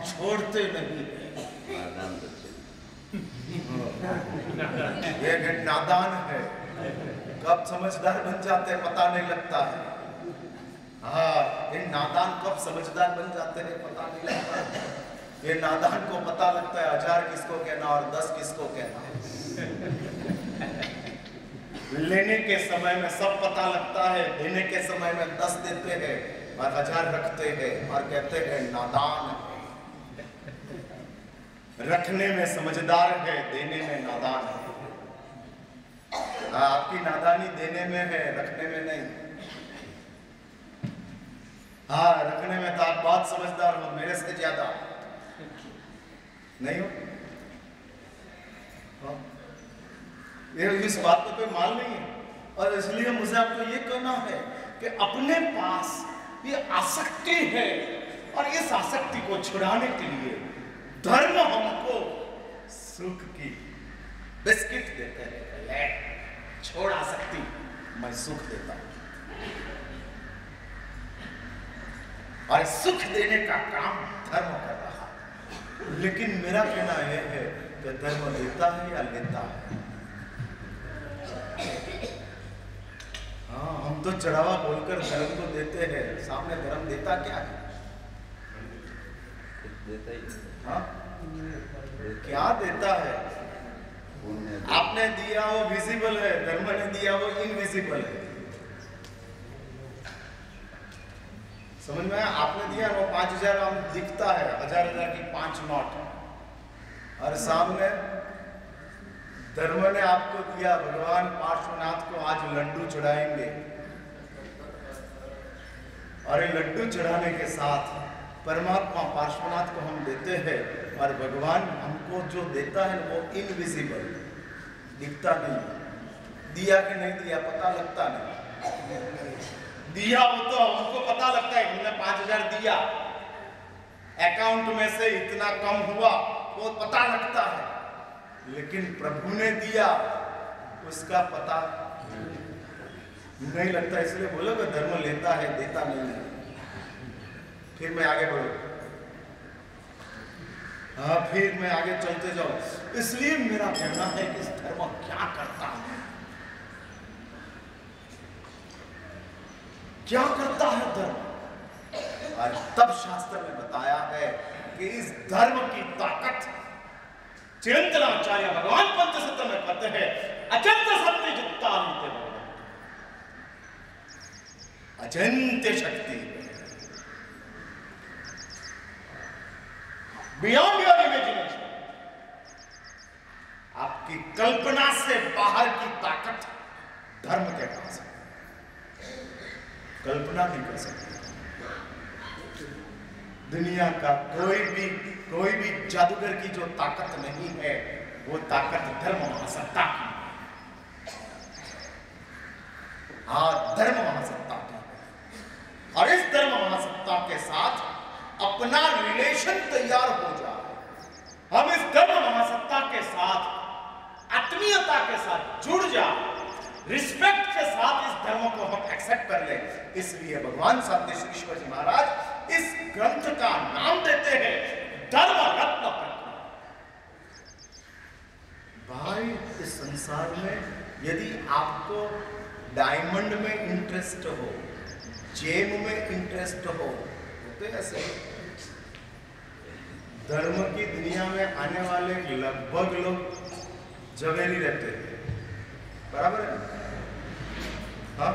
छोड़ते नहीं हैं। ये नादान है, कब समझदार बन जाते हैं पता नहीं लगता है। हाँ, ये नादान कब समझदार बन जाते हैं पता नहीं लगता है। ये नादान को पता लगता है 1000 किसको कहना और 10 किसको कहना। लेने के समय में सब पता लगता है, देने के समय में 10 देते हैं और 1000 रखते हैं और कहते हैं नादान है। रखने में समझदार है, देने में नादान है। आपकी नादानी देने में है, रखने में नहीं। हाँ, रखने में तो आप बहुत समझदार हो, मेरे से ज्यादा नहीं हो। हाँ। इस बात पे कोई माल नहीं है और इसलिए मुझे आपको ये कहना है कि अपने पास ये आसक्ति है और इस आसक्ति को छुड़ाने के लिए धर्म हमको सुख की बिस्किट देते हैं। ले छोड़ आसक्ति, मैं सुख देता हूं। और सुख देने का काम धर्म कर रहा। लेकिन मेरा कहना यह है कि धर्म देता है या लेता है। हाँ, हम तो चढ़ावा बोलकर धर्म को देते हैं, सामने धर्म देता क्या है? देता ही। हाँ? क्या देता है? आपने दिया वो विजिबल है, धर्म ने दिया वो इनविजिबल है। समझ में? आपने दिया वो 5000 हम दिखता है, 1000 की 5 नोट और सामने धर्म ने आपको दिया। भगवान पार्श्वनाथ को आज लड्डू चढ़ाएंगे और ये लड्डू चढ़ाने के साथ परमात्मा पार्श्वनाथ को हम देते हैं और भगवान हमको जो देता है वो इनविजिबल, दिखता नहीं। दिया कि नहीं दिया पता लगता नहीं। दिया वो तो हमको पता लगता है, हमने 5000 दिया, अकाउंट में से इतना कम हुआ वो पता लगता है। लेकिन प्रभु ने दिया उसका पता नहीं लगता। इसलिए बोलोगे धर्म लेता है, देता नहीं है। फिर मैं आगे बढ़ू। हाँ, फिर मैं आगे चलते जाऊं। इसलिए मेरा कहना है कि धर्म क्या करता है, क्या करता है धर्म। और तब शास्त्र में बताया है कि इस धर्म की ताकत चिरंतनाचार्य भगवान पंचसत्र में कहते हैं अचिंत्य सत्य जित्ता अचिंत्य शक्ति, बियॉन्ड योर इमेजिनेशन। आपकी कल्पना से बाहर की ताकत धर्म के पास है। कल्पना नहीं कर सकते। दुनिया का कोई भी जादूगर की जो ताकत नहीं है वो ताकत धर्म महासत्ता की। हाँ, धर्म महासत्ता की। और इस धर्म महासत्ता के साथ अपना रिलेशन तैयार हो जाए। हम इस धर्म महासत्ता के साथ आत्मीयता के साथ जुड़ जाए, रिस्पेक्ट के साथ इस धर्म को हम एक्सेप्ट कर ले। इसलिए भगवान सामदेश्वर जी महाराज इस ग्रंथ का नाम देते हैं धर्म रत्न प्रकरण। भाई, इस संसार में यदि आपको डायमंड में इंटरेस्ट हो, जेम में इंटरेस्ट हो, तो ऐसे धर्म की दुनिया में आने वाले लगभग लोग जवेरी रहते हैं। बराबर है? हाँ,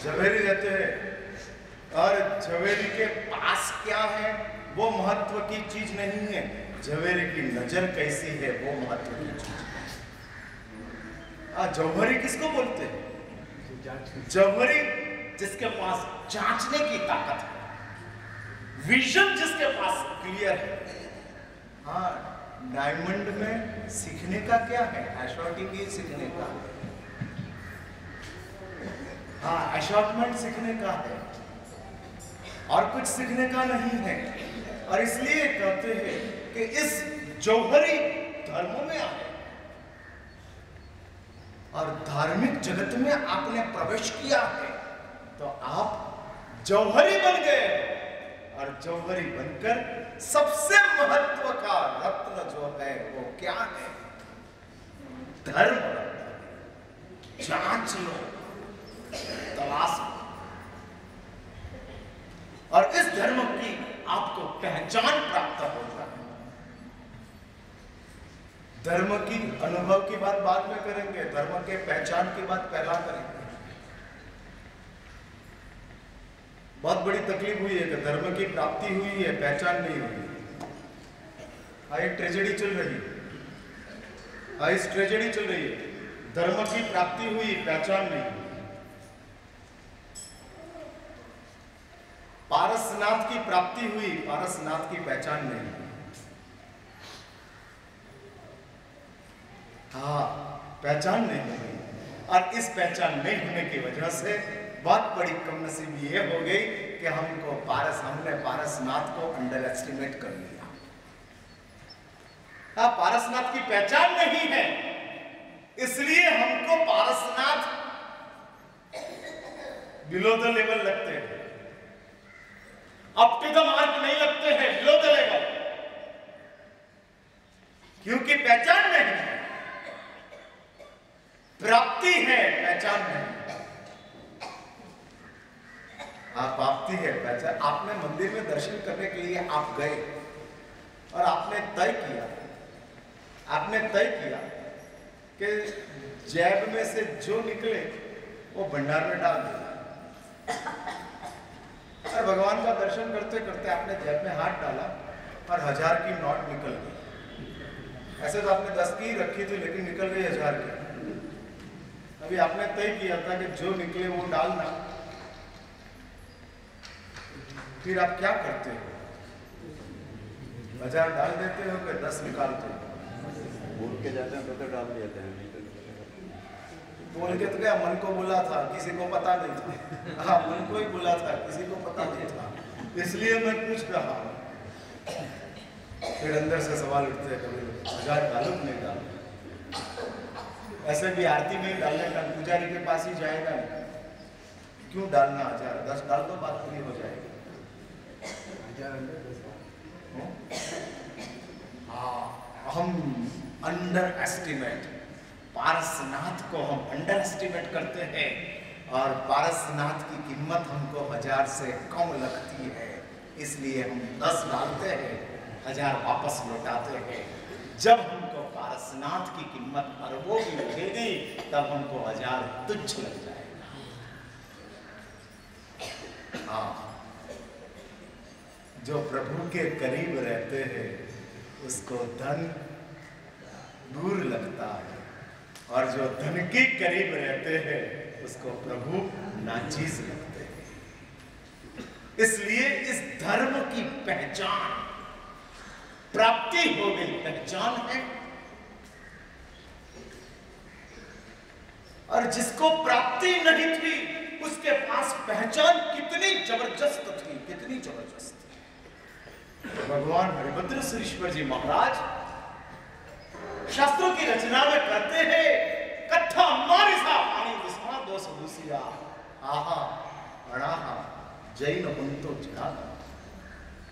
जवेरी रहते हैं। और झवेरी के पास क्या है वो महत्व की चीज नहीं है, झवेरी की नजर कैसी है वो महत्व की चीज है। जौहरी किसको बोलते हैं? जौहरी जिसके पास जांचने की ताकत है, विजन जिसके पास क्लियर है। हाँ, डायमंड में सीखने का क्या है? एशॉर्टिंग ही सीखने का। हाँ, एशॉर्टमेंट सीखने का है और कुछ सीखने का नहीं है। और इसलिए कहते हैं कि इस जौहरी धर्म में आए और धार्मिक जगत में आपने प्रवेश किया है तो आप जौहरी बन गए। और जौहरी बनकर सबसे महत्व का रत्न जो है वो क्या है? धर्म। जांच लो, तलाश लो, और इस धर्म की आपको पहचान प्राप्त हो जाए। धर्म की अनुभव की बात बाद में करेंगे, धर्म के पहचान की बात पहला करेंगे। बहुत बड़ी तकलीफ हुई है कि धर्म की प्राप्ति हुई है, पहचान नहीं हुई। एक ट्रेजेडी चल रही है, इस ट्रेजेडी चल रही है। धर्म की प्राप्ति हुई, पहचान नहीं हुई। पारसनाथ की प्राप्ति हुई, पारसनाथ की पहचान नहीं हुई। हाँ, पहचान नहीं हुई, और इस पहचान नहीं होने की वजह से बहुत बड़ी कमनसीबी ये हो गई कि हमने पारसनाथ को अंडर एस्टिमेट कर लिया। हाँ, पारसनाथ की पहचान नहीं है, इसलिए हमको पारसनाथ बिलो द लेवल लगते हैं, अप टू द मार्क नहीं लगते हैं, बिलो द लेवल, क्योंकि पहचान नहीं है। प्राप्ति है, पहचान नहीं। हाँ, प्राप्ति है, पहचान। आपने मंदिर में दर्शन करने के लिए आप गए और आपने तय किया कि जेब में से जो निकले वो भंडार में डाल दिया। और भगवान का दर्शन करते करते आपने जेब में हाथ डाला और 1000 की नोट निकल गई। ऐसे तो आपने 10 की रखी थी, लेकिन निकल गई 1000 की। अभी आपने तय किया था कि जो निकले वो डालना, फिर आप क्या करते हो? 1000 डाल देते हो कि 10 निकालते हो? बोल के जाते हैं तो डाल देते हैं। बोल के तो क्या, मन को बोला था, किसी को पता नहीं था। हाँ, मन को ही बोला था, किसी को पता नहीं था, इसलिए मैं पूछ रहा हूँ। फिर अंदर से सवाल उठते हैं, कभी 1000 डालो नहीं डालो? ऐसे भी आरती में डालने का, पुजारी के पास ही जाएगा नहीं, क्यों डालना 1000? 10 डाल दो, बात पूरी हो जाएगी। हम अंडर एस्टिमेट, पारसनाथ को हम अंडर एस्टिमेट करते हैं, और पारसनाथ की कीमत हमको 1000 से कम लगती है, इसलिए हम 10 डालते हैं, 1000 वापस लौटाते हैं। जब हमको पारसनाथ की कीमत अरबों की लगेगी, तब हमको 1000 तुच्छ लग जाएगा। हाँ, जो प्रभु के करीब रहते हैं उसको धन दूर लगता है, और जो धन के करीब रहते हैं उसको प्रभु नाचीज लगते हैं। इसलिए इस धर्म की पहचान, प्राप्ति हो गई, पहचान है। और जिसको प्राप्ति नहीं थी उसके पास पहचान कितनी जबरदस्त थी, कितनी जबरदस्त थी। भगवान हरिभद्रेश्वर जी महाराज शास्त्रों की रचना में कहते हैं, कथा मारिसा पानी विस्मा दोष दूसिया आहा अणाहा जैन हुंतो चिरागा।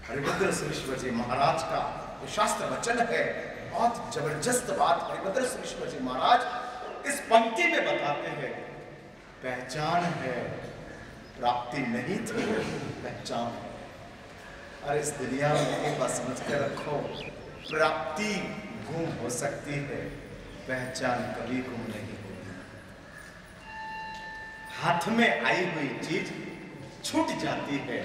हरिभद्रेश्वर जी महाराज का जो शास्त्र वचन है, बहुत जबरदस्त बात हरिभद्रेश्वर जी महाराज इस पंक्ति में बताते हैं। पहचान है, प्राप्ति नहीं थी, पहचान है। और इस दुनिया में एक बात समझ के रखो, प्राप्ति गुम हो सकती है, पहचान कभी गुम नहीं होगी। हाथ में आई हुई चीज छूट जाती है,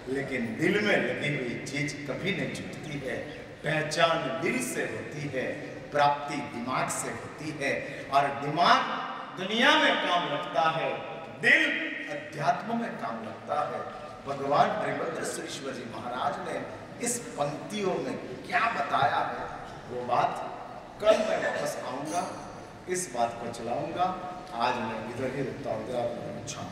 लेकिन दिल में लगी हुई चीज कभी नहीं छूटती है। पहचान दिल से होती है, प्राप्ति दिमाग से होती है, और दिमाग दुनिया में काम लगता है, दिल अध्यात्म में काम लगता है। भगवान हरिभद्रेश्वर जी महाराज ने इस पंक्तियों में क्या बताया है, वो बात कल मैं वापस आऊंगा, इस बात को चलाऊंगा। आज मैं इधर ही रुकता हूँ। अच्छा।